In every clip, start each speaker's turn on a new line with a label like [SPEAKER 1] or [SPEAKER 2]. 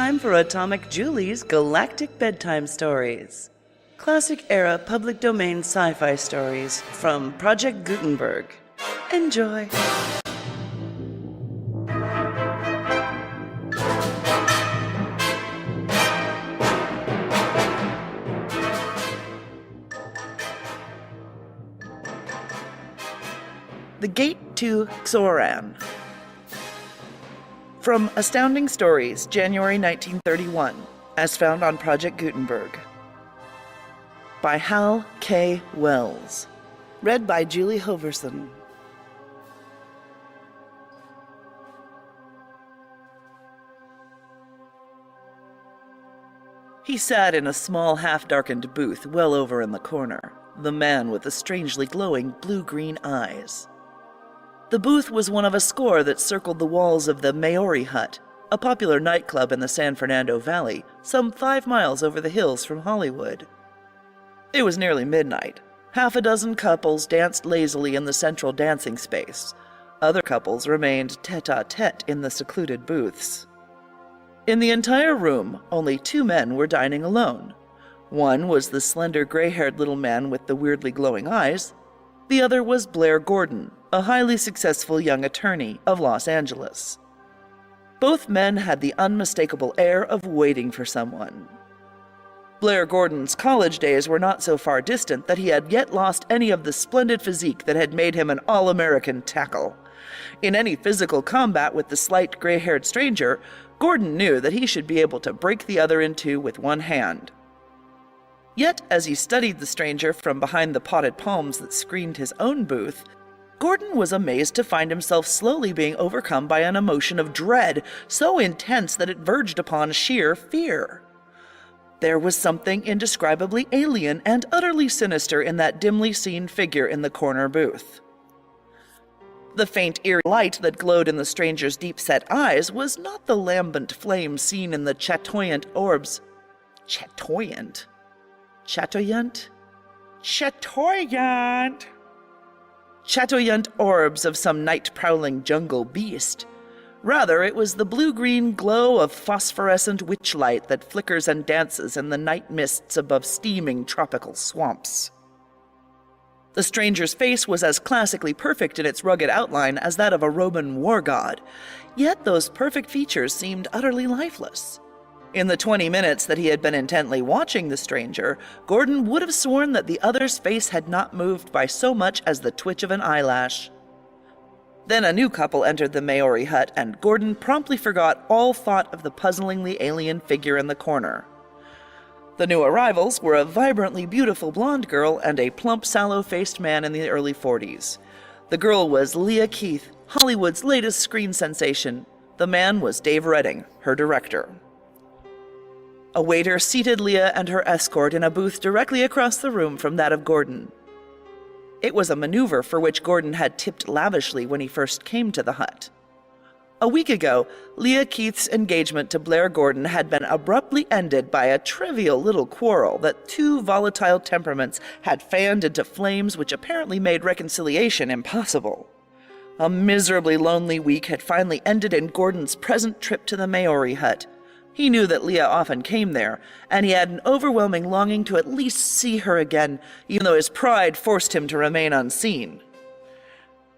[SPEAKER 1] time for Atomic Julie's Galactic Bedtime Stories. Classic-era public domain sci-fi stories from Project Gutenberg. Enjoy! The Gate to Xoran. From Astounding Stories, January 1931, as found on Project Gutenberg. By Hal K. Wells. Read by Julie Hoverson. He sat in a small, half-darkened booth well over in the corner, the man with the strangely glowing blue-green eyes. The booth was one of a score that circled the walls of the Maori Hut, a popular nightclub in the San Fernando Valley, some 5 miles over the hills from Hollywood. It was nearly midnight. Half a dozen couples danced lazily in the central dancing space. Other couples remained tete-a-tete in the secluded booths. In the entire room, only 2 men were dining alone. One was the slender, gray-haired little man with the weirdly glowing eyes. The other was Blair Gordon, a highly successful young attorney of Los Angeles. Both men had the unmistakable air of waiting for someone. Blair Gordon's college days were not so far distant that he had yet lost any of the splendid physique that had made him an all-American tackle. In any physical combat with the slight gray-haired stranger, Gordon knew that he should be able to break the other in two with one hand. Yet, as he studied the stranger from behind the potted palms that screened his own booth, Gordon was amazed to find himself slowly being overcome by an emotion of dread so intense that it verged upon sheer fear. There was something indescribably alien and utterly sinister in that dimly seen figure in the corner booth. The faint eerie light that glowed in the stranger's deep-set eyes was not the lambent flame seen in the chatoyant orbs. Chatoyant? Chatoyant? Chatoyant! Chatoyant orbs of some night-prowling jungle beast. Rather, it was the blue-green glow of phosphorescent witchlight that flickers and dances in the night mists above steaming tropical swamps. The stranger's face was as classically perfect in its rugged outline as that of a Roman war god, yet those perfect features seemed utterly lifeless. In the 20 minutes that he had been intently watching the stranger, Gordon would have sworn that the other's face had not moved by so much as the twitch of an eyelash. Then a new couple entered the Maori hut, and Gordon promptly forgot all thought of the puzzlingly alien figure in the corner. The new arrivals were a vibrantly beautiful blonde girl and a plump, sallow-faced man in the early 40s. The girl was Leah Keith, Hollywood's latest screen sensation. The man was Dave Redding, her director. A waiter seated Leah and her escort in a booth directly across the room from that of Gordon. It was a maneuver for which Gordon had tipped lavishly when he first came to the hut. A week ago, Leah Keith's engagement to Blair Gordon had been abruptly ended by a trivial little quarrel that 2 volatile temperaments had fanned into flames which apparently made reconciliation impossible. A miserably lonely week had finally ended in Gordon's present trip to the Maori hut. He knew that Leah often came there, and he had an overwhelming longing to at least see her again, even though his pride forced him to remain unseen.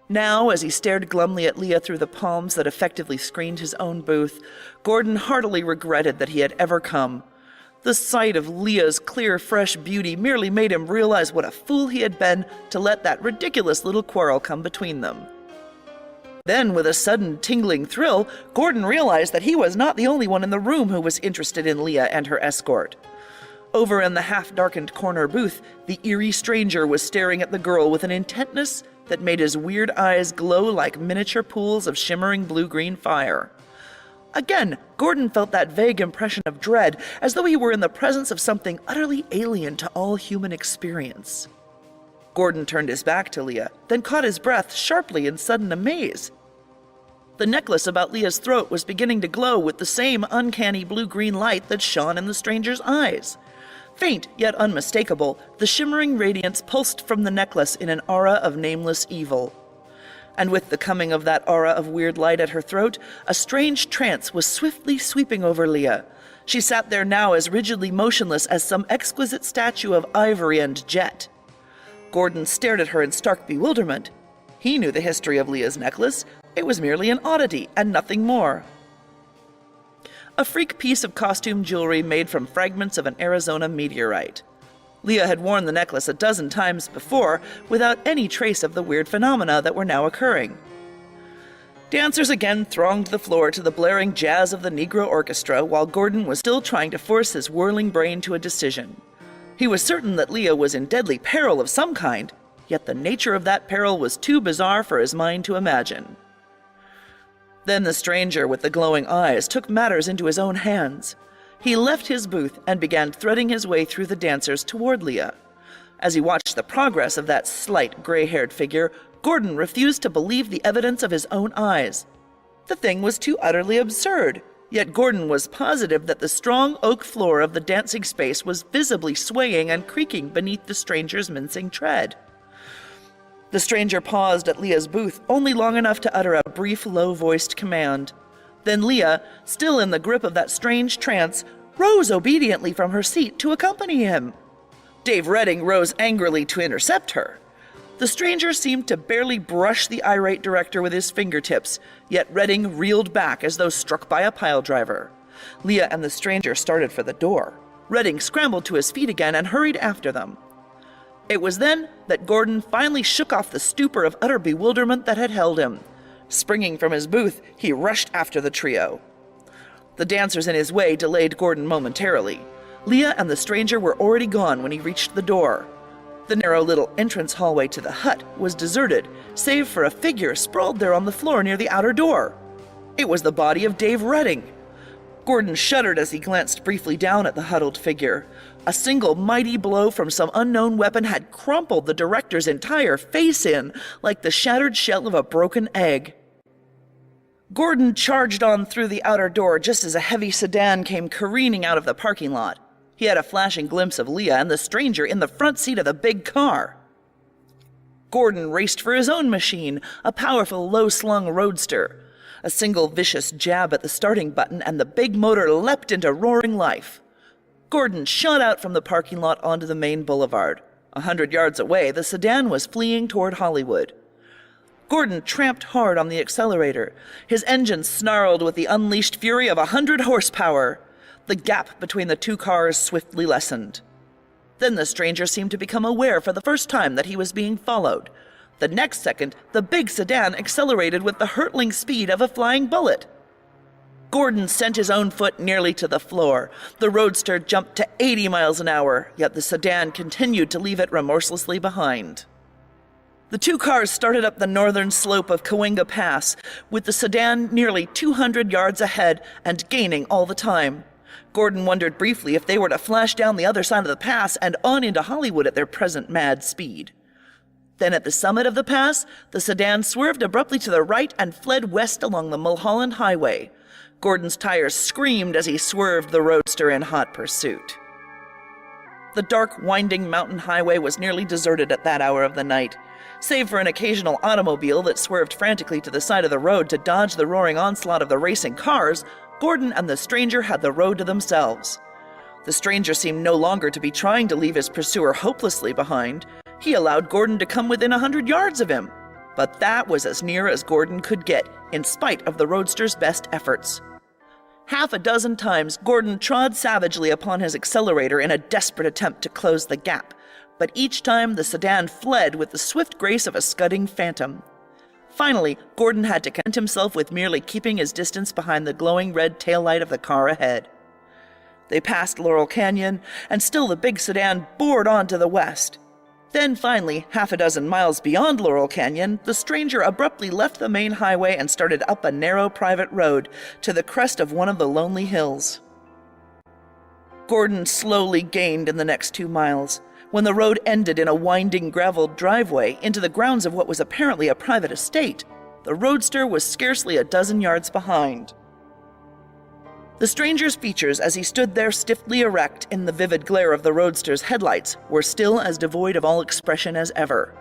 [SPEAKER 1] Now, as he stared glumly at Leah through the palms that effectively screened his own booth, Gordon heartily regretted that he had ever come. The sight of Leah's clear, fresh beauty merely made him realize what a fool he had been to let that ridiculous little quarrel come between them. Then, with a sudden tingling thrill, Gordon realized that he was not the only one in the room who was interested in Leah and her escort. Over in the half-darkened corner booth, the eerie stranger was staring at the girl with an intentness that made his weird eyes glow like miniature pools of shimmering blue-green fire. Again, Gordon felt that vague impression of dread, as though he were in the presence of something utterly alien to all human experience. Gordon turned his back to Leah, then caught his breath sharply in sudden amaze. The necklace about Leah's throat was beginning to glow with the same uncanny blue-green light that shone in the stranger's eyes. Faint, yet unmistakable, the shimmering radiance pulsed from the necklace in an aura of nameless evil. and with the coming of that aura of weird light at her throat, a strange trance was swiftly sweeping over Leah. She sat there now as rigidly motionless as some exquisite statue of ivory and jet. Gordon stared at her in stark bewilderment. He knew the history of Leah's necklace. It was merely an oddity and nothing more. A freak piece of costume jewelry made from fragments of an Arizona meteorite. Leah had worn the necklace a dozen times before without any trace of the weird phenomena that were now occurring. Dancers again thronged the floor to the blaring jazz of the Negro orchestra while Gordon was still trying to force his whirling brain to a decision. He was certain that Leah was in deadly peril of some kind, yet the nature of that peril was too bizarre for his mind to imagine. Then the stranger with the glowing eyes took matters into his own hands. He left his booth and began threading his way through the dancers toward Leah. As he watched the progress of that slight, gray-haired figure, Gordon refused to believe the evidence of his own eyes. The thing was too utterly absurd, yet Gordon was positive that the strong oak floor of the dancing space was visibly swaying and creaking beneath the stranger's mincing tread. The stranger paused at Leah's booth only long enough to utter a brief, low-voiced command. Then Leah, still in the grip of that strange trance, rose obediently from her seat to accompany him. Dave Redding rose angrily to intercept her. The stranger seemed to barely brush the irate director with his fingertips, yet Redding reeled back as though struck by a piledriver. Leah and the stranger started for the door. Redding scrambled to his feet again and hurried after them. It was then that Gordon finally shook off the stupor of utter bewilderment that had held him. Springing from his booth, he rushed after the trio. The dancers in his way delayed Gordon momentarily. Leah and the stranger were already gone when he reached the door. The narrow little entrance hallway to the hut was deserted, save for a figure sprawled there on the floor near the outer door. It was the body of Dave Redding. Gordon shuddered as he glanced briefly down at the huddled figure. A single mighty blow from some unknown weapon had crumpled the director's entire face in, like the shattered shell of a broken egg. Gordon charged on through the outer door just as a heavy sedan came careening out of the parking lot. He had a flashing glimpse of Leah and the stranger in the front seat of the big car. Gordon raced for his own machine, a powerful, low-slung roadster. A single vicious jab at the starting button and the big motor leapt into roaring life. Gordon shot out from the parking lot onto the main boulevard. 100 yards away, the sedan was fleeing toward Hollywood. Gordon tramped hard on the accelerator. His engine snarled with the unleashed fury of 100 horsepower. The gap between the two cars swiftly lessened. Then the stranger seemed to become aware for the first time that he was being followed. The next second, the big sedan accelerated with the hurtling speed of a flying bullet. Gordon sent his own foot nearly to the floor. The roadster jumped to 80 miles an hour, yet the sedan continued to leave it remorselessly behind. The two cars started up the northern slope of Cahuenga Pass, with the sedan nearly 200 yards ahead and gaining all the time. Gordon wondered briefly if they were to flash down the other side of the pass and on into Hollywood at their present mad speed. Then at the summit of the pass, the sedan swerved abruptly to the right and fled west along the Mulholland Highway. Gordon's tires screamed as he swerved the roadster in hot pursuit. The dark, winding mountain highway was nearly deserted at that hour of the night. Save for an occasional automobile that swerved frantically to the side of the road to dodge the roaring onslaught of the racing cars, Gordon and the stranger had the road to themselves. The stranger seemed no longer to be trying to leave his pursuer hopelessly behind. He allowed Gordon to come within 100 yards of him. But that was as near as Gordon could get, in spite of the roadster's best efforts. Half a dozen times, Gordon trod savagely upon his accelerator in a desperate attempt to close the gap, but each time the sedan fled with the swift grace of a scudding phantom. Finally, Gordon had to content himself with merely keeping his distance behind the glowing red taillight of the car ahead. They passed Laurel Canyon, and still the big sedan bored on to the west. Then finally, half a dozen miles beyond Laurel Canyon, the stranger abruptly left the main highway and started up a narrow private road to the crest of one of the lonely hills. Gordon slowly gained in the next 2 miles. When the road ended in a winding graveled driveway into the grounds of what was apparently a private estate, the roadster was scarcely a dozen yards behind. The stranger's features as he stood there stiffly erect in the vivid glare of the roadster's headlights were still as devoid of all expression as ever.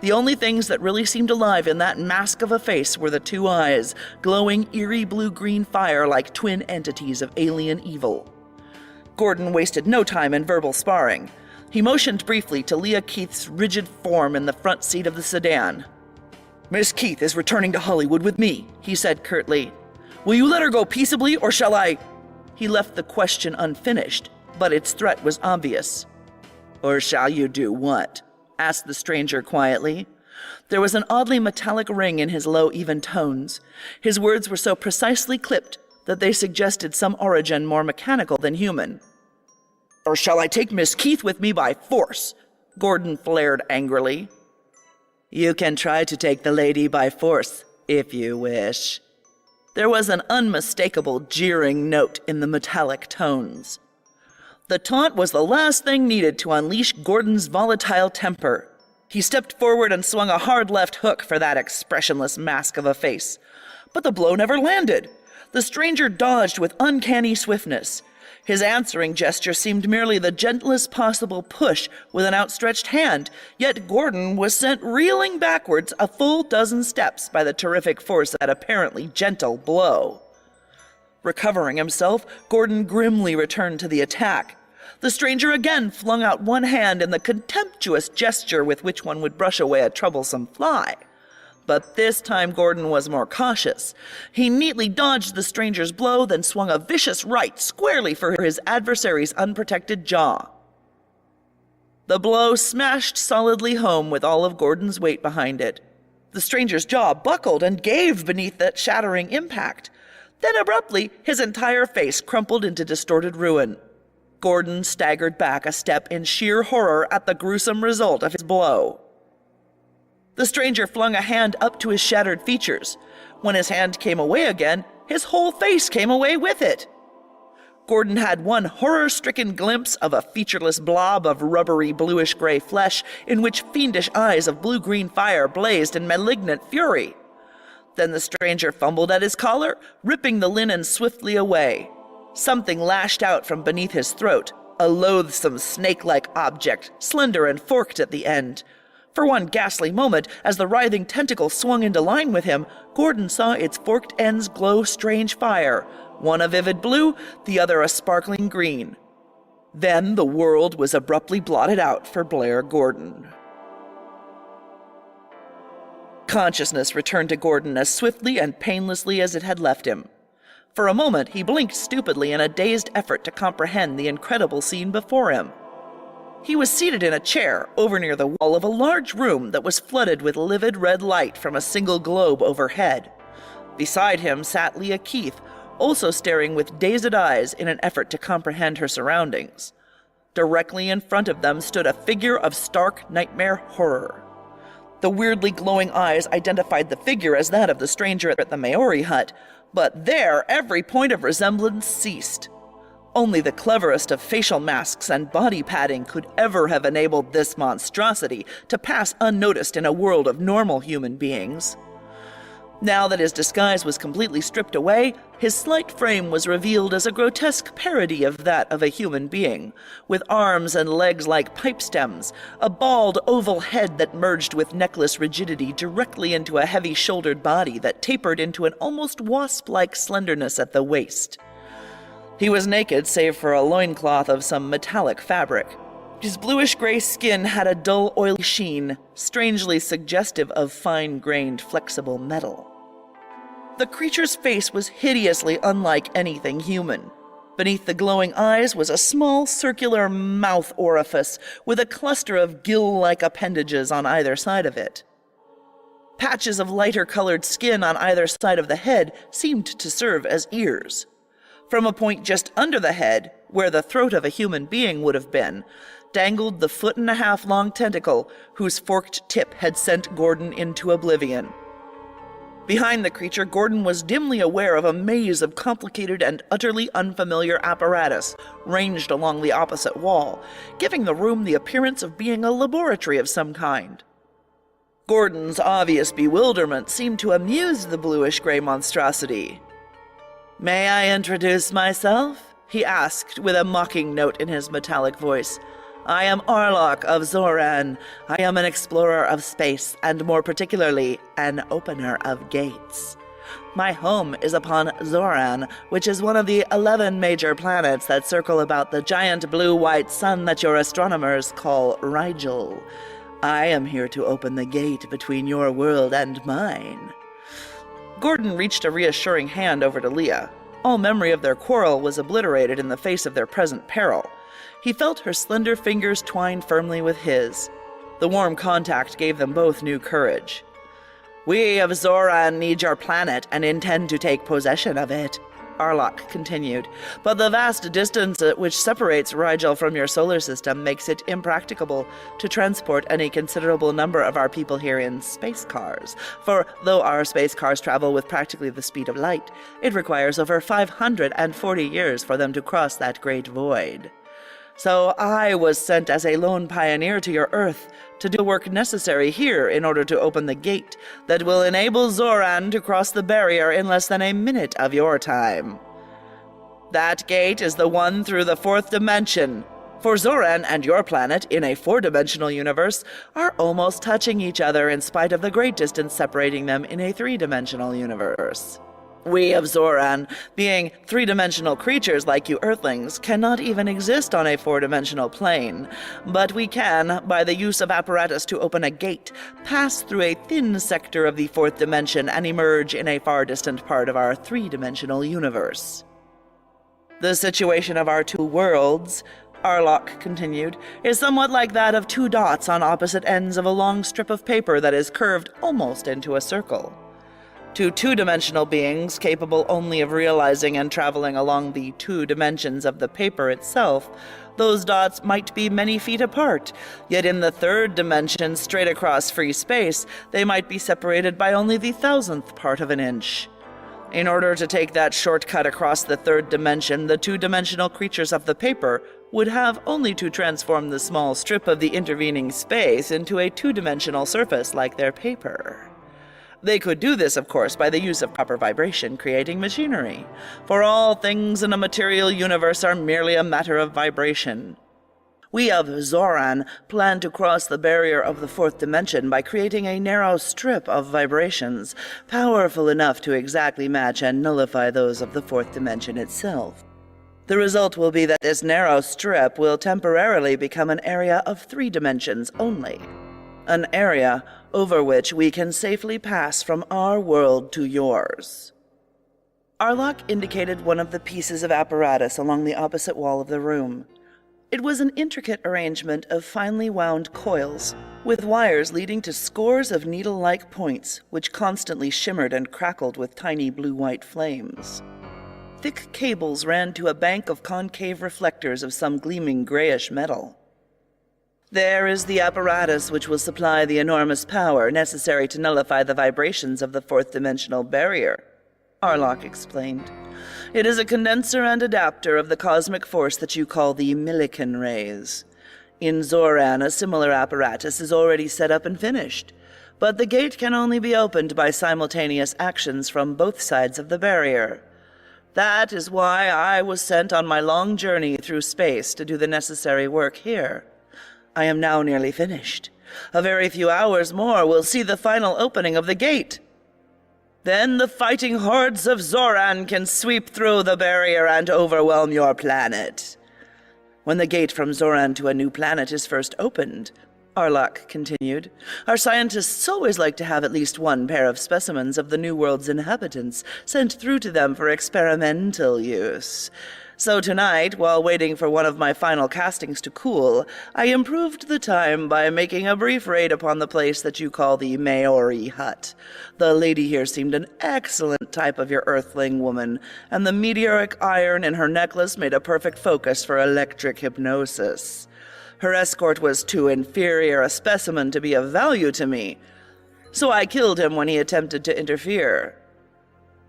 [SPEAKER 1] The only things that really seemed alive in that mask of a face were the two eyes, glowing eerie blue-green fire like twin entities of alien evil. Gordon wasted no time in verbal sparring. He motioned briefly to Leah Keith's rigid form in the front seat of the sedan. "Miss Keith is returning to Hollywood with me," he said curtly. "Will you let her go peaceably, or shall I—" He left the question unfinished, but its threat was obvious. "Or shall you do what?" asked the stranger quietly. There was an oddly metallic ring in his low, even tones. His words were so precisely clipped that they suggested some origin more mechanical than human. "Or shall I take Miss Keith with me by force?" Gordon flared angrily. "You can try to take the lady by force, if you wish." There was an unmistakable jeering note in the metallic tones. The taunt was the last thing needed to unleash Gordon's volatile temper. He stepped forward and swung a hard left hook for that expressionless mask of a face. But the blow never landed. The stranger dodged with uncanny swiftness. His answering gesture seemed merely the gentlest possible push with an outstretched hand, yet Gordon was sent reeling backwards a full dozen steps by the terrific force of that apparently gentle blow. Recovering himself, Gordon grimly returned to the attack. The stranger again flung out one hand in the contemptuous gesture with which one would brush away a troublesome fly. But this time Gordon was more cautious. He neatly dodged the stranger's blow, then swung a vicious right squarely for his adversary's unprotected jaw. The blow smashed solidly home with all of Gordon's weight behind it. The stranger's jaw buckled and gave beneath that shattering impact. Then abruptly, his entire face crumpled into distorted ruin. Gordon staggered back a step in sheer horror at the gruesome result of his blow. The stranger flung a hand up to his shattered features. When his hand came away again, his whole face came away with it. Gordon had one horror-stricken glimpse of a featureless blob of rubbery bluish-gray flesh in which fiendish eyes of blue-green fire blazed in malignant fury. Then the stranger fumbled at his collar, ripping the linen swiftly away. Something lashed out from beneath his throat, a loathsome snake-like object, slender and forked at the end. For one ghastly moment, as the writhing tentacle swung into line with him, Gordon saw its forked ends glow strange fire, one a vivid blue, the other a sparkling green. Then the world was abruptly blotted out for Blair Gordon. Consciousness returned to Gordon as swiftly and painlessly as it had left him. For a moment, he blinked stupidly in a dazed effort to comprehend the incredible scene before him. He was seated in a chair over near the wall of a large room that was flooded with livid red light from a single globe overhead. Beside him sat Leah Keith, also staring with dazed eyes in an effort to comprehend her surroundings. Directly in front of them stood a figure of stark nightmare horror. The weirdly glowing eyes identified the figure as that of the stranger at the Maori hut, but there every point of resemblance ceased. Only the cleverest of facial masks and body padding could ever have enabled this monstrosity to pass unnoticed in a world of normal human beings. Now that his disguise was completely stripped away, his slight frame was revealed as a grotesque parody of that of a human being, with arms and legs like pipe stems, a bald oval head that merged with necklace rigidity directly into a heavy-shouldered body that tapered into an almost wasp-like slenderness at the waist. He was naked save for a loincloth of some metallic fabric. His bluish-gray skin had a dull, oily sheen, strangely suggestive of fine-grained, flexible metal. The creature's face was hideously unlike anything human. Beneath the glowing eyes was a small, circular mouth orifice with a cluster of gill-like appendages on either side of it. Patches of lighter-colored skin on either side of the head seemed to serve as ears. From a point just under the head, where the throat of a human being would have been, dangled the 1.5-foot-long tentacle whose forked tip had sent Gordon into oblivion. Behind the creature, Gordon was dimly aware of a maze of complicated and utterly unfamiliar apparatus ranged along the opposite wall, giving the room the appearance of being a laboratory of some kind. Gordon's obvious bewilderment seemed to amuse the bluish-gray monstrosity. "May I introduce myself?" he asked with a mocking note in his metallic voice. "I am Arlok of Xoran. I am an explorer of space, and more particularly, an opener of gates. My home is upon Xoran, which is one of the 11 major planets that circle about the giant blue-white sun that your astronomers call Rigel. I am here to open the gate between your world and mine." Gordon reached a reassuring hand over to Leah. All memory of their quarrel was obliterated in the face of their present peril. He felt her slender fingers twine firmly with his. The warm contact gave them both new courage. "We of Xoran need your planet and intend to take possession of it," Arlok continued, "but the vast distance which separates Rigel from your solar system makes it impracticable to transport any considerable number of our people here in space cars. For though our space cars travel with practically the speed of light, it requires over 540 years for them to cross that great void. So I was sent as a lone pioneer to your Earth to do the work necessary here in order to open the gate that will enable Xoran to cross the barrier in less than a minute of your time. That gate is the one through the 4th dimension. For Xoran and your planet, in a 4-dimensional universe, are almost touching each other in spite of the great distance separating them in a 3-dimensional universe. We of Xoran, being 3-dimensional creatures like you Earthlings, cannot even exist on a 4-dimensional plane, but we can, by the use of apparatus to open a gate, pass through a thin sector of the 4th dimension and emerge in a far distant part of our 3-dimensional universe. The situation of our two worlds," Arlok continued, "is somewhat like that of 2 dots on opposite ends of a long strip of paper that is curved almost into a circle. To 2-dimensional beings capable only of realizing and traveling along the 2 dimensions of the paper itself, those dots might be many feet apart, yet in the 3rd dimension, straight across free space, they might be separated by only the 1,000th part of an inch. In order to take that shortcut across the 3rd dimension, the 2-dimensional creatures of the paper would have only to transform the small strip of the intervening space into a 2-dimensional surface like their paper. They could do this, of course, by the use of proper vibration-creating machinery, for all things in a material universe are merely a matter of vibration. We of Xoran plan to cross the barrier of the 4th dimension by creating a narrow strip of vibrations, powerful enough to exactly match and nullify those of the 4th dimension itself. The result will be that this narrow strip will temporarily become an area of 3 dimensions only. An area over which we can safely pass from our world to yours." Arlok indicated one of the pieces of apparatus along the opposite wall of the room. It was an intricate arrangement of finely wound coils, with wires leading to scores of needle-like points, which constantly shimmered and crackled with tiny blue-white flames. Thick cables ran to a bank of concave reflectors of some gleaming grayish metal. "There is the apparatus which will supply the enormous power necessary to nullify the vibrations of the 4th-dimensional barrier," Arlok explained. "It is a condenser and adapter of the cosmic force that you call the Millikan rays. In Xoran, a similar apparatus is already set up and finished, but the gate can only be opened by simultaneous actions from both sides of the barrier. That is why I was sent on my long journey through space to do the necessary work here. I am now nearly finished. A very few hours more will see the final opening of the gate. Then the fighting hordes of Xoran can sweep through the barrier and overwhelm your planet. When the gate from Xoran to a new planet is first opened," Arlok continued, "our scientists always like to have at least one pair of specimens of the new world's inhabitants sent through to them for experimental use. So tonight, while waiting for one of my final castings to cool, I improved the time by making a brief raid upon the place that you call the Maori Hut. The lady here seemed an excellent type of your Earthling woman, and the meteoric iron in her necklace made a perfect focus for electric hypnosis. Her escort was too inferior a specimen to be of value to me, so I killed him when he attempted to interfere.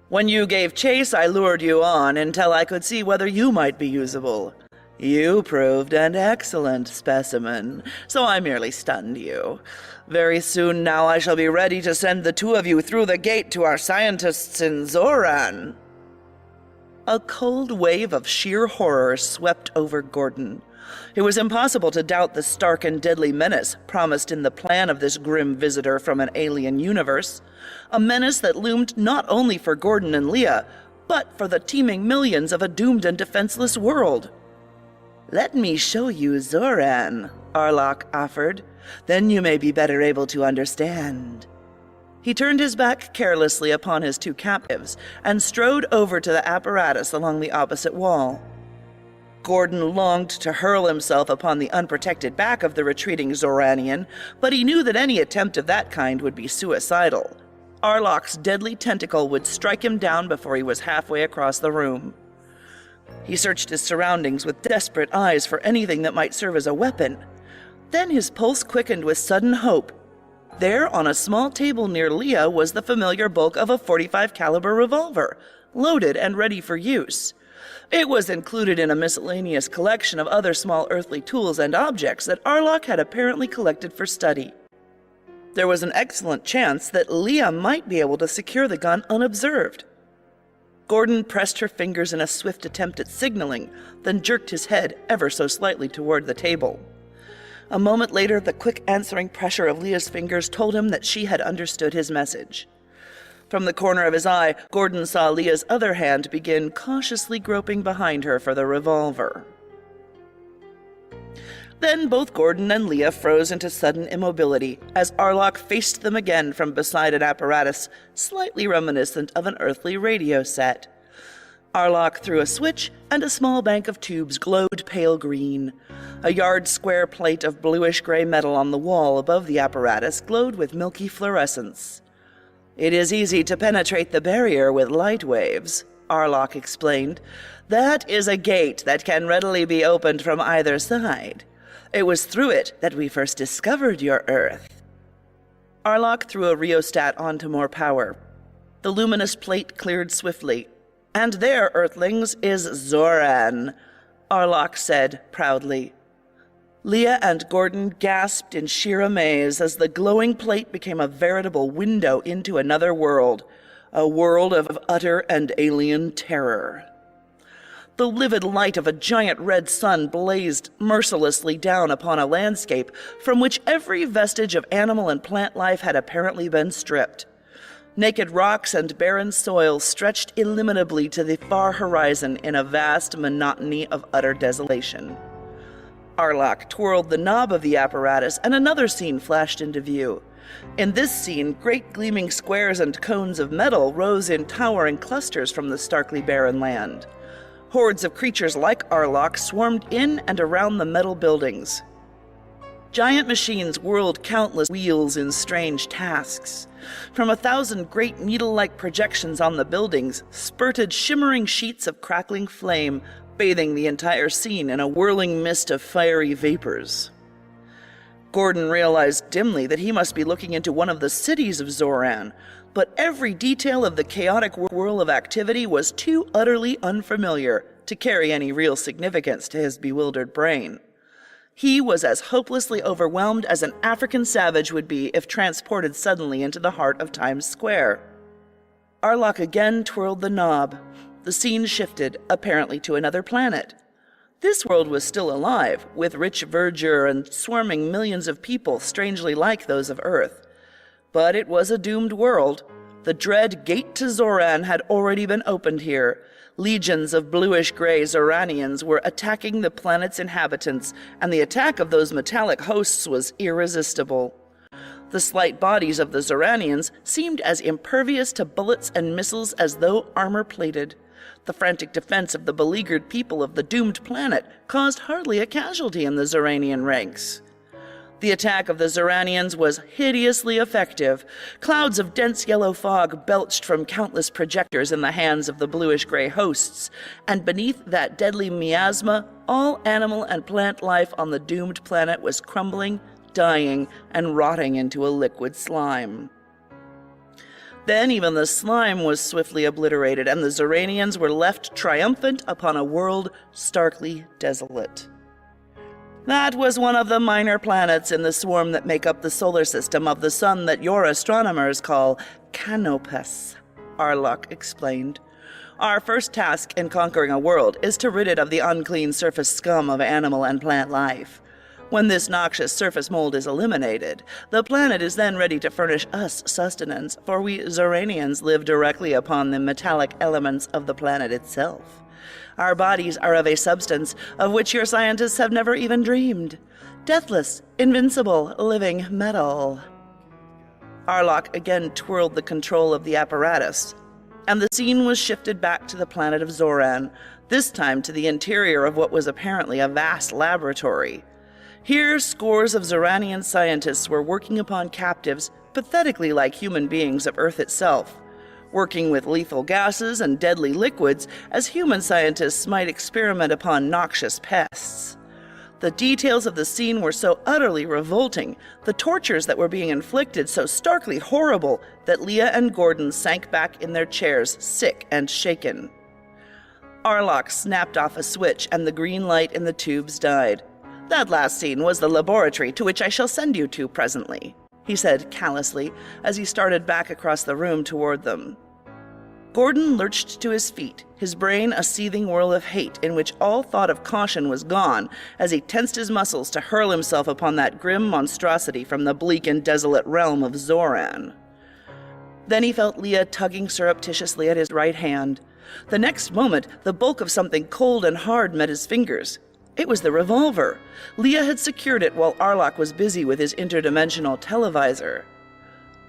[SPEAKER 1] When you gave chase, I lured you on until I could see whether you might be usable. You proved an excellent specimen, so I merely stunned you. Very soon now I shall be ready to send the 2 of you through the gate to our scientists in Xoran." A cold wave of sheer horror swept over Gordon. It was impossible to doubt the stark and deadly menace promised in the plan of this grim visitor from an alien universe, a menace that loomed not only for Gordon and Leah, but for the teeming millions of a doomed and defenseless world. "Let me show you Xoran," Arlok offered. "Then you may be better able to understand." He turned his back carelessly upon his two captives and strode over to the apparatus along the opposite wall. Gordon longed to hurl himself upon the unprotected back of the retreating Xoranian, but he knew that any attempt of that kind would be suicidal. Arlok's deadly tentacle would strike him down before he was halfway across the room. He searched his surroundings with desperate eyes for anything that might serve as a weapon. Then his pulse quickened with sudden hope. There, on a small table near Leah, was the familiar bulk of a .45 caliber revolver, loaded and ready for use. It was included in a miscellaneous collection of other small earthly tools and objects that Arlok had apparently collected for study. There was an excellent chance that Leah might be able to secure the gun unobserved. Gordon pressed her fingers in a swift attempt at signaling, then jerked his head ever so slightly toward the table. A moment later, the quick answering pressure of Leah's fingers told him that she had understood his message. From the corner of his eye, Gordon saw Leah's other hand begin cautiously groping behind her for the revolver. Then both Gordon and Leah froze into sudden immobility as Arlok faced them again from beside an apparatus slightly reminiscent of an earthly radio set. Arlok threw a switch, and a small bank of tubes glowed pale green. A yard-square plate of bluish-gray metal on the wall above the apparatus glowed with milky fluorescence. "It is easy to penetrate the barrier with light waves," Arlok explained. "That is a gate that can readily be opened from either side. It was through it that we first discovered your Earth." Arlok threw a rheostat on to more power. The luminous plate cleared swiftly. "And there, Earthlings, is Xoran," Arlok said proudly. Leah and Gordon gasped in sheer amaze as the glowing plate became a veritable window into another world, a world of utter and alien terror. The livid light of a giant red sun blazed mercilessly down upon a landscape from which every vestige of animal and plant life had apparently been stripped. Naked rocks and barren soil stretched illimitably to the far horizon in a vast monotony of utter desolation. Arlok twirled the knob of the apparatus, and another scene flashed into view. In this scene, great gleaming squares and cones of metal rose in towering clusters from the starkly barren land. Hordes of creatures like Arlok swarmed in and around the metal buildings. Giant machines whirled countless wheels in strange tasks. From 1,000 great needle-like projections on the buildings spurted shimmering sheets of crackling flame, bathing the entire scene in a whirling mist of fiery vapors. Gordon realized dimly that he must be looking into one of the cities of Xoran, but every detail of the chaotic whirl of activity was too utterly unfamiliar to carry any real significance to his bewildered brain. He was as hopelessly overwhelmed as an African savage would be if transported suddenly into the heart of Times Square. Arlok again twirled the knob. The scene shifted, apparently to another planet. This world was still alive, with rich verdure and swarming millions of people strangely like those of Earth. But it was a doomed world. The dread gate to Xoran had already been opened here. Legions of bluish-gray Xoranians were attacking the planet's inhabitants, and the attack of those metallic hosts was irresistible. The slight bodies of the Xoranians seemed as impervious to bullets and missiles as though armor-plated. The frantic defense of the beleaguered people of the doomed planet caused hardly a casualty in the Xoranian ranks. The attack of the Xoranians was hideously effective. Clouds of dense yellow fog belched from countless projectors in the hands of the bluish-gray hosts, and beneath that deadly miasma, all animal and plant life on the doomed planet was crumbling, dying, and rotting into a liquid slime. Then even the slime was swiftly obliterated, and the Xoranians were left triumphant upon a world starkly desolate. That was one of the minor planets in the swarm that make up the solar system of the sun that your astronomers call Canopus, Arlok explained. Our first task in conquering a world is to rid it of the unclean surface scum of animal and plant life. When this noxious surface mold is eliminated, the planet is then ready to furnish us sustenance, for we Xoranians live directly upon the metallic elements of the planet itself. Our bodies are of a substance of which your scientists have never even dreamed. Deathless, invincible, living metal. Arlok again twirled the control of the apparatus, and the scene was shifted back to the planet of Xoran, this time to the interior of what was apparently a vast laboratory. Here, scores of Xoranian scientists were working upon captives pathetically like human beings of Earth itself, working with lethal gases and deadly liquids as human scientists might experiment upon noxious pests. The details of the scene were so utterly revolting, the tortures that were being inflicted so starkly horrible, that Leah and Gordon sank back in their chairs, sick and shaken. Arlok snapped off a switch and the green light in the tubes died. "That last scene was the laboratory to which I shall send you to presently," he said callously as he started back across the room toward them. Gordon lurched to his feet, his brain a seething whirl of hate in which all thought of caution was gone as he tensed his muscles to hurl himself upon that grim monstrosity from the bleak and desolate realm of Xoran. Then he felt Leah tugging surreptitiously at his right hand. The next moment, the bulk of something cold and hard met his fingers. It was the revolver. Leah had secured it while Arlok was busy with his interdimensional televisor.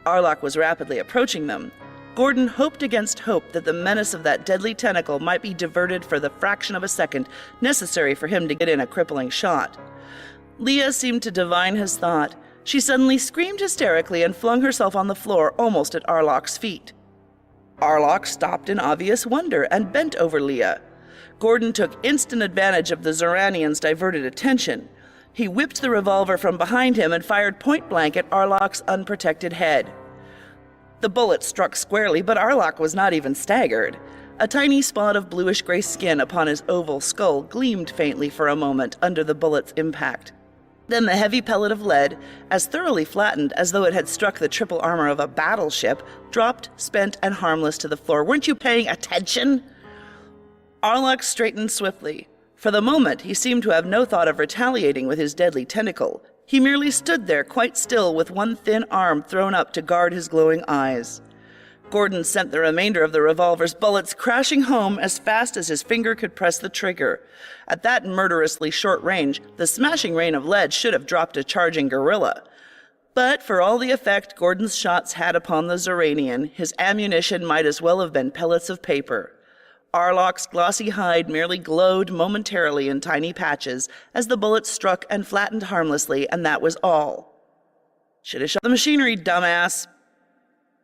[SPEAKER 1] Arlok was rapidly approaching them. Gordon hoped against hope that the menace of that deadly tentacle might be diverted for the fraction of a second necessary for him to get in a crippling shot. Leah seemed to divine his thought. She suddenly screamed hysterically and flung herself on the floor almost at Arlok's feet. Arlok stopped in obvious wonder and bent over Leah. Gordon took instant advantage of the Xoranian's diverted attention. He whipped the revolver from behind him and fired point-blank at Arlok's unprotected head. The bullet struck squarely, but Arlok was not even staggered. A tiny spot of bluish-gray skin upon his oval skull gleamed faintly for a moment under the bullet's impact. Then the heavy pellet of lead, as thoroughly flattened as though it had struck the triple armor of a battleship, dropped, spent and harmless to the floor. "Weren't you paying attention?" Arlok straightened swiftly. For the moment, he seemed to have no thought of retaliating with his deadly tentacle. He merely stood there quite still with one thin arm thrown up to guard his glowing eyes. Gordon sent the remainder of the revolver's bullets crashing home as fast as his finger could press the trigger. At that murderously short range, the smashing rain of lead should have dropped a charging gorilla. But for all the effect Gordon's shots had upon the Xoranian, his ammunition might as well have been pellets of paper. Arlok's glossy hide merely glowed momentarily in tiny patches as the bullets struck and flattened harmlessly, and that was all. "Should have shot the machinery, dumbass."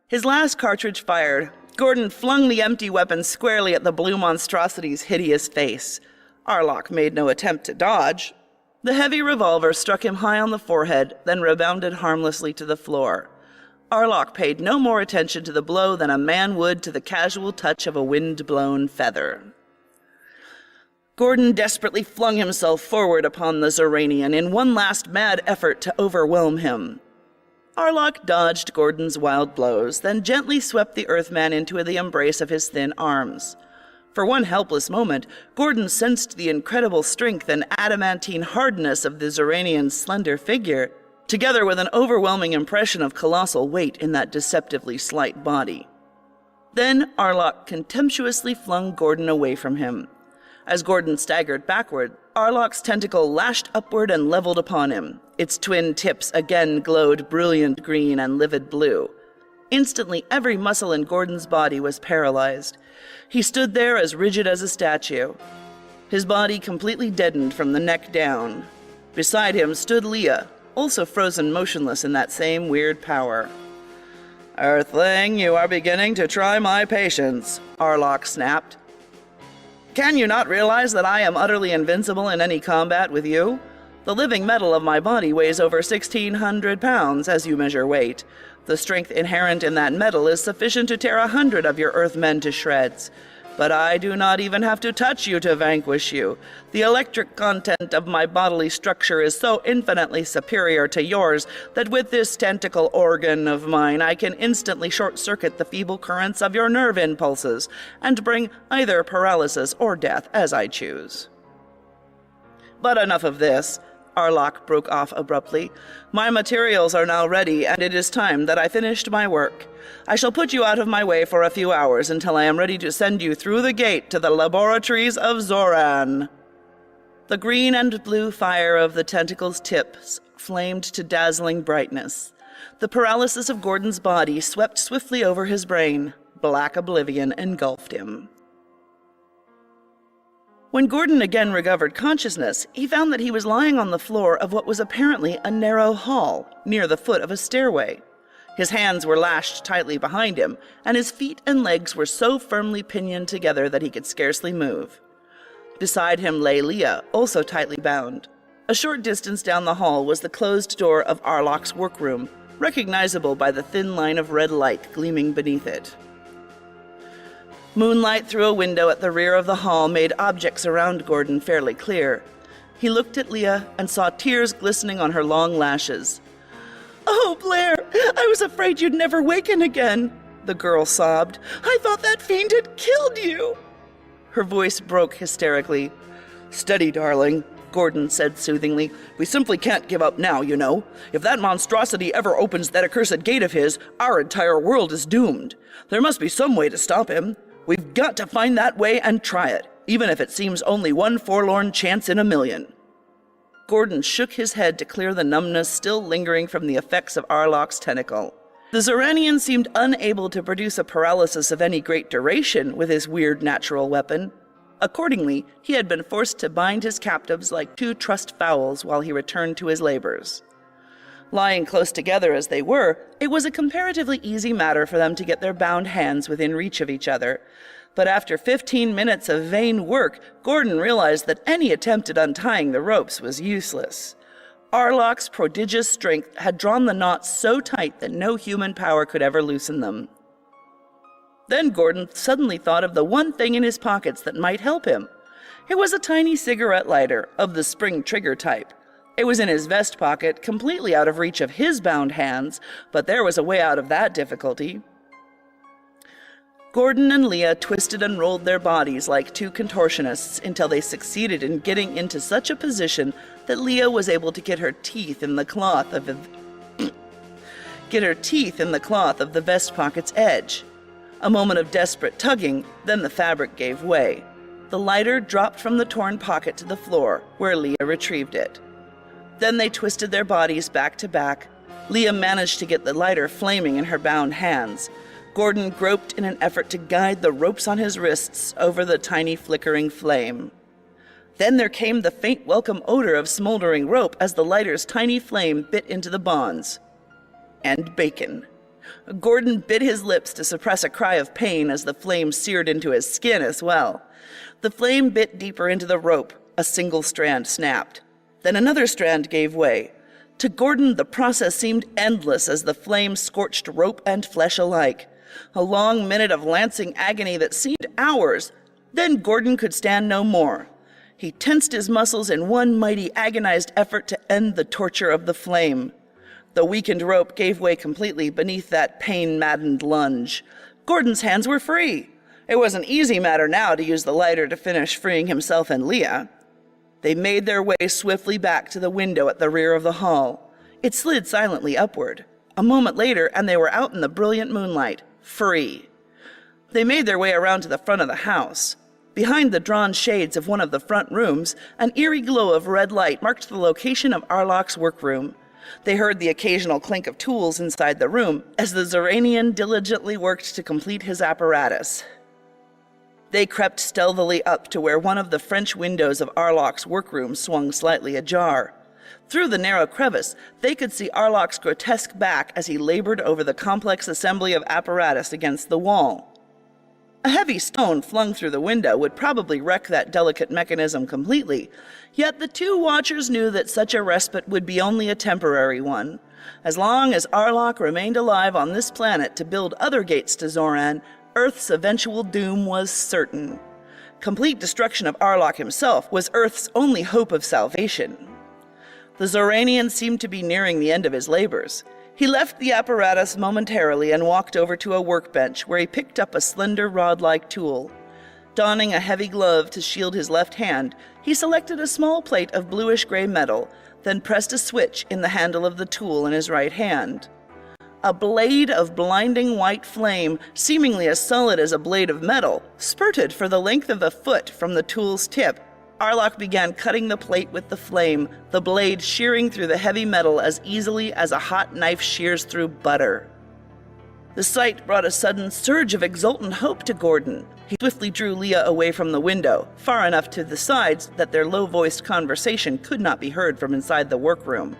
[SPEAKER 1] His last cartridge fired, Gordon flung the empty weapon squarely at the blue monstrosity's hideous face. Arlok made no attempt to dodge. The heavy revolver struck him high on the forehead, then rebounded harmlessly to the floor. Arlok paid no more attention to the blow than a man would to the casual touch of a wind-blown feather. Gordon desperately flung himself forward upon the Xoranian in one last mad effort to overwhelm him. Arlok dodged Gordon's wild blows, then gently swept the Earthman into the embrace of his thin arms. For one helpless moment, Gordon sensed the incredible strength and adamantine hardness of the Xoranian's slender figure, together with an overwhelming impression of colossal weight in that deceptively slight body. Then Arlok contemptuously flung Gordon away from him. As Gordon staggered backward, Arlok's tentacle lashed upward and leveled upon him. Its twin tips again glowed brilliant green and livid blue. Instantly, every muscle in Gordon's body was paralyzed. He stood there as rigid as a statue, his body completely deadened from the neck down. Beside him stood Leah, also frozen motionless in that same weird power. "Earthling, you are beginning to try my patience," Arlok snapped. "Can you not realize that I am utterly invincible in any combat with you? The living metal of my body weighs over 1,600 pounds as you measure weight. The strength inherent in that metal is sufficient to tear 100 of your Earthmen to shreds. But I do not even have to touch you to vanquish you. The electric content of my bodily structure is so infinitely superior to yours that with this tentacle organ of mine I can instantly short-circuit the feeble currents of your nerve impulses and bring either paralysis or death as I choose. But enough of this. Arlok broke off abruptly. My materials are now ready, and it is time that I finished my work. I shall put you out of my way for a few hours until I am ready to send you through the gate to the laboratories of Xoran. The green and blue fire of the tentacle's tips flamed to dazzling brightness. The paralysis of Gordon's body swept swiftly over his brain. Black oblivion engulfed him. When Gordon again recovered consciousness, he found that he was lying on the floor of what was apparently a narrow hall, near the foot of a stairway. His hands were lashed tightly behind him, and his feet and legs were so firmly pinioned together that he could scarcely move. Beside him lay Leah, also tightly bound. A short distance down the hall was the closed door of Arlok's workroom, recognizable by the thin line of red light gleaming beneath it. Moonlight through a window at the rear of the hall made objects around Gordon fairly clear. He looked at Leah and saw tears glistening on her long lashes. "Oh, Blair, I was afraid you'd never waken again," the girl sobbed. "I thought that fiend had killed you." Her voice broke hysterically. "Steady, darling," Gordon said soothingly. "We simply can't give up now, you know. If that monstrosity ever opens that accursed gate of his, our entire world is doomed. There must be some way to stop him. We've got to find that way and try it, even if it seems only one forlorn chance in a million." Gordon shook his head to clear the numbness still lingering from the effects of Arlok's tentacle. The Xoranian seemed unable to produce a paralysis of any great duration with his weird natural weapon. Accordingly, he had been forced to bind his captives like two trussed fowls while he returned to his labors. Lying close together as they were, it was a comparatively easy matter for them to get their bound hands within reach of each other. But after 15 minutes of vain work, Gordon realized that any attempt at untying the ropes was useless. Arlok's prodigious strength had drawn the knots so tight that no human power could ever loosen them. Then Gordon suddenly thought of the one thing in his pockets that might help him. It was a tiny cigarette lighter of the spring trigger type. It was in his vest pocket, completely out of reach of his bound hands, but there was a way out of that difficulty. Gordon and Leah twisted and rolled their bodies like two contortionists until they succeeded in getting into such a position that Leah was able to get her teeth in the cloth of the vest pocket's edge. A moment of desperate tugging, then the fabric gave way. The lighter dropped from the torn pocket to the floor, where Leah retrieved it. Then they twisted their bodies back to back. Leah managed to get the lighter flaming in her bound hands. Gordon groped in an effort to guide the ropes on his wrists over the tiny flickering flame. Then there came the faint welcome odor of smoldering rope as the lighter's tiny flame bit into the bonds. And bacon. Gordon bit his lips to suppress a cry of pain as the flame seared into his skin as well. The flame bit deeper into the rope. A single strand snapped. Then another strand gave way. To Gordon, the process seemed endless as the flame scorched rope and flesh alike. A long minute of lancing agony that seemed hours. Then Gordon could stand no more. He tensed his muscles in one mighty agonized effort to end the torture of the flame. The weakened rope gave way completely beneath that pain-maddened lunge. Gordon's hands were free. It was an easy matter now to use the lighter to finish freeing himself and Leah. They made their way swiftly back to the window at the rear of the hall. It slid silently upward. A moment later, and they were out in the brilliant moonlight, free. They made their way around to the front of the house. Behind the drawn shades of one of the front rooms, an eerie glow of red light marked the location of Arlok's workroom. They heard the occasional clink of tools inside the room as the Xoranian diligently worked to complete his apparatus. They crept stealthily up to where one of the French windows of Arlok's workroom swung slightly ajar. Through the narrow crevice, they could see Arlok's grotesque back as he labored over the complex assembly of apparatus against the wall. A heavy stone flung through the window would probably wreck that delicate mechanism completely, yet the two watchers knew that such a respite would be only a temporary one. As long as Arlok remained alive on this planet to build other gates to Xoran, Earth's eventual doom was certain. Complete destruction of Arlok himself was Earth's only hope of salvation. The Xoranian seemed to be nearing the end of his labors. He left the apparatus momentarily and walked over to a workbench where he picked up a slender rod-like tool. Donning a heavy glove to shield his left hand, he selected a small plate of bluish-gray metal, then pressed a switch in the handle of the tool in his right hand. A blade of blinding white flame, seemingly as solid as a blade of metal, spurted for the length of a foot from the tool's tip. Arlok began cutting the plate with the flame, the blade shearing through the heavy metal as easily as a hot knife shears through butter. The sight brought a sudden surge of exultant hope to Gordon. He swiftly drew Leah away from the window, far enough to the sides that their low-voiced conversation could not be heard from inside the workroom.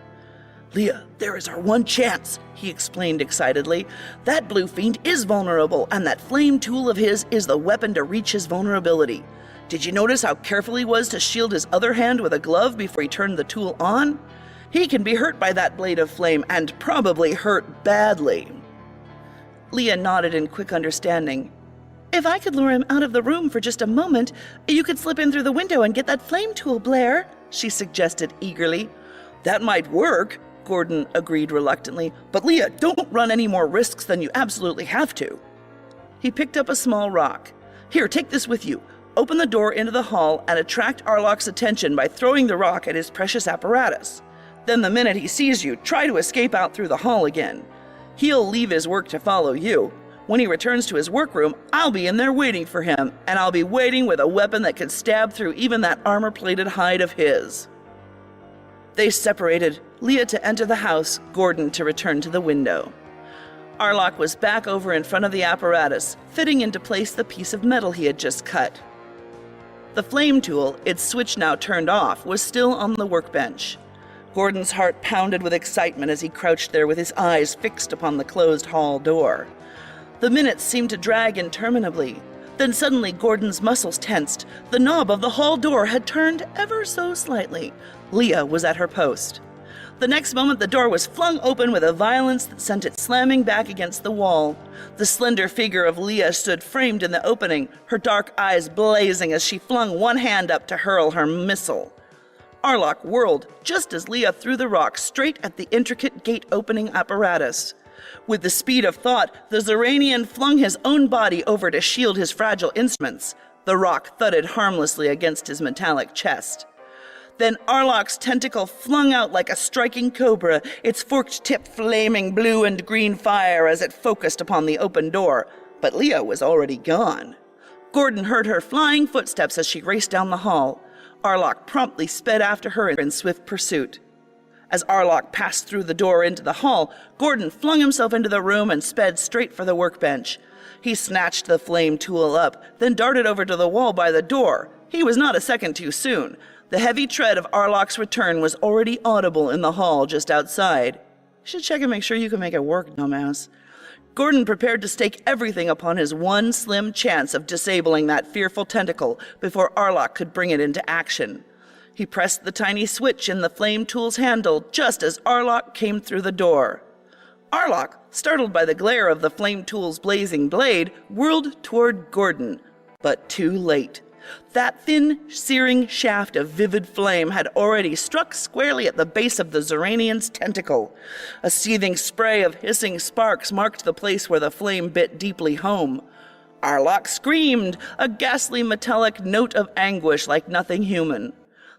[SPEAKER 1] "Leah, there is our one chance," he explained excitedly. "That blue fiend is vulnerable, and that flame tool of his is the weapon to reach his vulnerability. Did you notice how careful he was to shield his other hand with a glove before he turned the tool on? He can be hurt by that blade of flame, and probably hurt badly." Leah nodded in quick understanding. "If I could lure him out of the room for just a moment, you could slip in through the window and get that flame tool, Blair," she suggested eagerly. "That might work," Gordon agreed reluctantly, "but Leah, don't run any more risks than you absolutely have to." He picked up a small rock. "Here, take this with you. Open the door into the hall and attract Arlok's attention by throwing the rock at his precious apparatus. Then the minute he sees you, try to escape out through the hall again. He'll leave his work to follow you. When he returns to his workroom, I'll be in there waiting for him, and I'll be waiting with a weapon that can stab through even that armor-plated hide of his." They separated, Leah to enter the house, Gordon to return to the window. Arlok was back over in front of the apparatus, fitting into place the piece of metal he had just cut. The flame tool, its switch now turned off, was still on the workbench. Gordon's heart pounded with excitement as he crouched there with his eyes fixed upon the closed hall door. The minutes seemed to drag interminably. Then suddenly Gordon's muscles tensed. The knob of the hall door had turned ever so slightly. Leah was at her post. The next moment the door was flung open with a violence that sent it slamming back against the wall. The slender figure of Leah stood framed in the opening, her dark eyes blazing as she flung one hand up to hurl her missile. Arlok whirled just as Leah threw the rock straight at the intricate gate-opening apparatus. With the speed of thought, the Xoranian flung his own body over to shield his fragile instruments. The rock thudded harmlessly against his metallic chest. Then Arlok's tentacle flung out like a striking cobra, its forked tip flaming blue and green fire as it focused upon the open door. But Leah was already gone. Gordon heard her flying footsteps as she raced down the hall. Arlok promptly sped after her in swift pursuit. As Arlok passed through the door into the hall, Gordon flung himself into the room and sped straight for the workbench. He snatched the flame tool up, then darted over to the wall by the door. He was not a second too soon. The heavy tread of Arlok's return was already audible in the hall just outside. "You should check and make sure you can make it work, dumbass." Gordon prepared to stake everything upon his one slim chance of disabling that fearful tentacle before Arlok could bring it into action. He pressed the tiny switch in the flame tool's handle just as Arlok came through the door. Arlok, startled by the glare of the flame tool's blazing blade, whirled toward Gordon, but too late. That thin, searing shaft of vivid flame had already struck squarely at the base of the Xoranian's tentacle. A seething spray of hissing sparks marked the place where the flame bit deeply home. Arlok screamed, a ghastly metallic note of anguish like nothing human.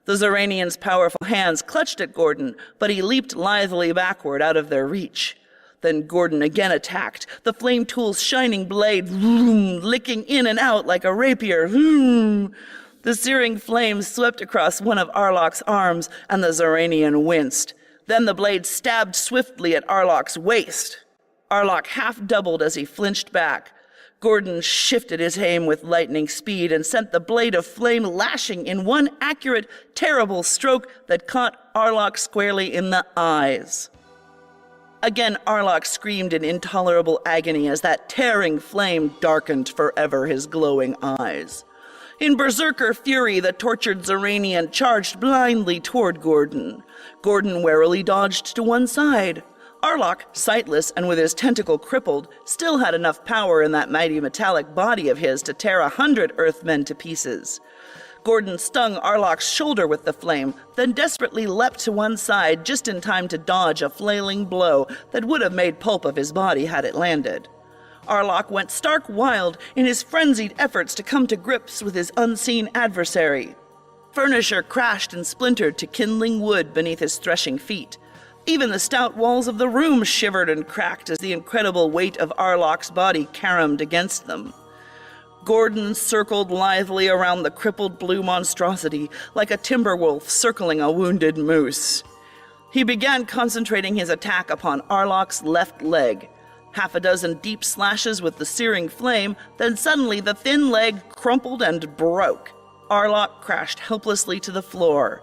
[SPEAKER 1] The Xoranian's powerful hands clutched at Gordon, but he leaped lithely backward out of their reach. Then Gordon again attacked, the flame tool's shining blade licking in and out like a rapier. The searing flames swept across one of Arlok's arms, and the Xoranian winced. Then the blade stabbed swiftly at Arlok's waist. Arlok half doubled as he flinched back. Gordon shifted his aim with lightning speed and sent the blade of flame lashing in one accurate, terrible stroke that caught Arlok squarely in the eyes. Again, Arlok screamed in intolerable agony as that tearing flame darkened forever his glowing eyes. In berserker fury, the tortured Xoranian charged blindly toward Gordon. Gordon warily dodged to one side. Arlok, sightless and with his tentacle crippled, still had enough power in that mighty metallic body of his to tear 100 Earthmen to pieces. Gordon stung Arlok's shoulder with the flame, then desperately leapt to one side just in time to dodge a flailing blow that would have made pulp of his body had it landed. Arlok went stark wild in his frenzied efforts to come to grips with his unseen adversary. Furniture crashed and splintered to kindling wood beneath his threshing feet. Even the stout walls of the room shivered and cracked as the incredible weight of Arlok's body caromed against them. Gordon circled lithely around the crippled blue monstrosity like a timber wolf circling a wounded moose. He began concentrating his attack upon Arlok's left leg. Half a dozen deep slashes with the searing flame, then suddenly the thin leg crumpled and broke. Arlok crashed helplessly to the floor.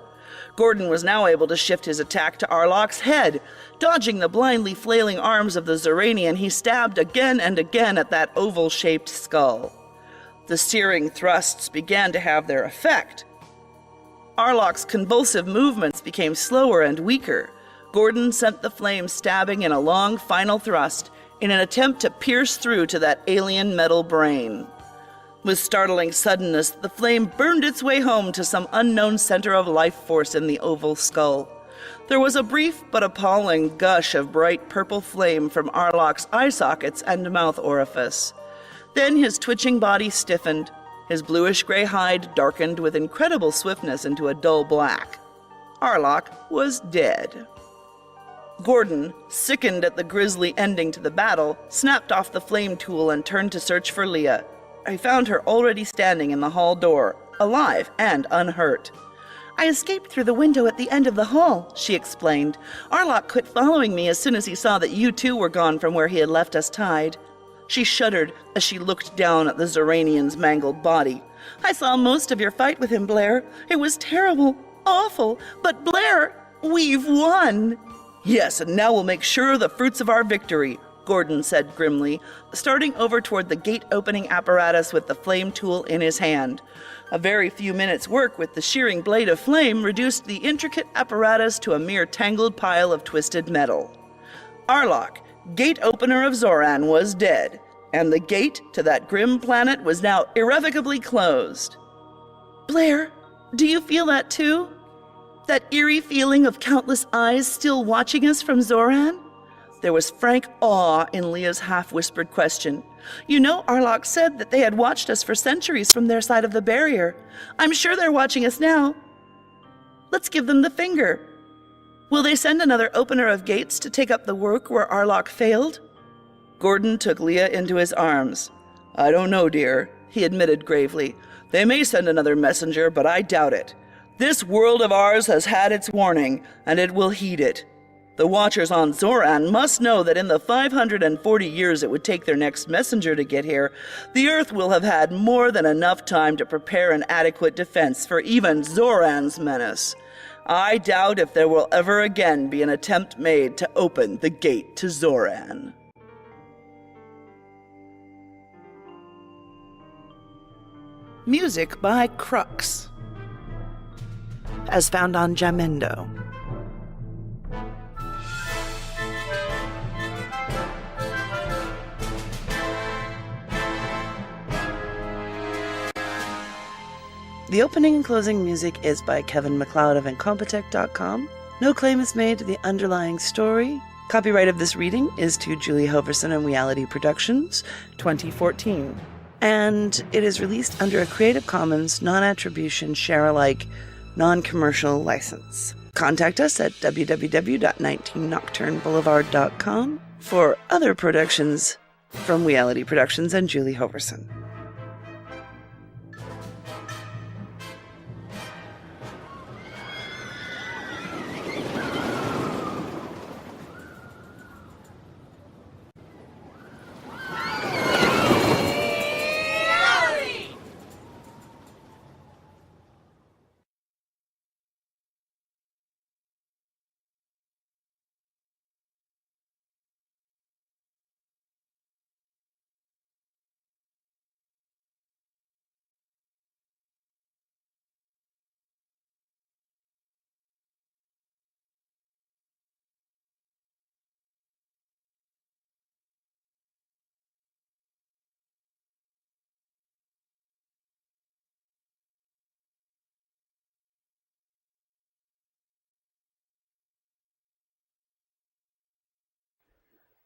[SPEAKER 1] Gordon was now able to shift his attack to Arlok's head. Dodging the blindly flailing arms of the Xoranian, he stabbed again and again at that oval-shaped skull. The searing thrusts began to have their effect. Arlok's convulsive movements became slower and weaker. Gordon sent the flame stabbing in a long final thrust in an attempt to pierce through to that alien metal brain. With startling suddenness, the flame burned its way home to some unknown center of life force in the oval skull. There was a brief but appalling gush of bright purple flame from Arlok's eye sockets and mouth orifice. Then his twitching body stiffened. His bluish-gray hide darkened with incredible swiftness into a dull black. Arlok was dead. Gordon, sickened at the grisly ending to the battle, snapped off the flame tool and turned to search for Leah. He found her already standing in the hall door, alive and unhurt. "I escaped through the window at the end of the hall," she explained. "Arlok quit following me as soon as he saw that you too were gone from where he had left us tied." She shuddered as she looked down at the Xoranian's mangled body. "I saw most of your fight with him, Blair. It was terrible, awful, but Blair, we've won." "Yes, and now we'll make sure of the fruits of our victory," Gordon said grimly, starting over toward the gate-opening apparatus with the flame tool in his hand. A very few minutes' work with the shearing blade of flame reduced the intricate apparatus to a mere tangled pile of twisted metal. Arlok, gate opener of Xoran, was dead, and the gate to that grim planet was now irrevocably closed. "Blair, do you feel that too? That eerie feeling of countless eyes still watching us from Xoran?" There was frank awe in Leah's half-whispered question. "You know, Arlok said that they had watched us for centuries from their side of the barrier. I'm sure they're watching us now. Let's give them the finger. Will they send another opener of gates to take up the work where Arlok failed?" Gordon took Leah into his arms. "I don't know, dear," he admitted gravely. "They may send another messenger, but I doubt it. This world of ours has had its warning, and it will heed it. The Watchers on Xoran must know that in the 540 years it would take their next messenger to get here, the Earth will have had more than enough time to prepare an adequate defense for even Xoran's menace. I doubt if there will ever again be an attempt made to open the gate to Xoran." Music by Crux, as found on Jamendo. The opening and closing music is by Kevin MacLeod of Incompetech.com. No claim is made to the underlying story. Copyright of this reading is to Julie Hoverson and Reality Productions, 2014. And it is released under a Creative Commons non-attribution share-alike non-commercial license. Contact us at www.19nocturneboulevard.com for other productions from Reality Productions and Julie Hoverson.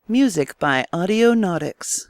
[SPEAKER 2] Music by Audionautics.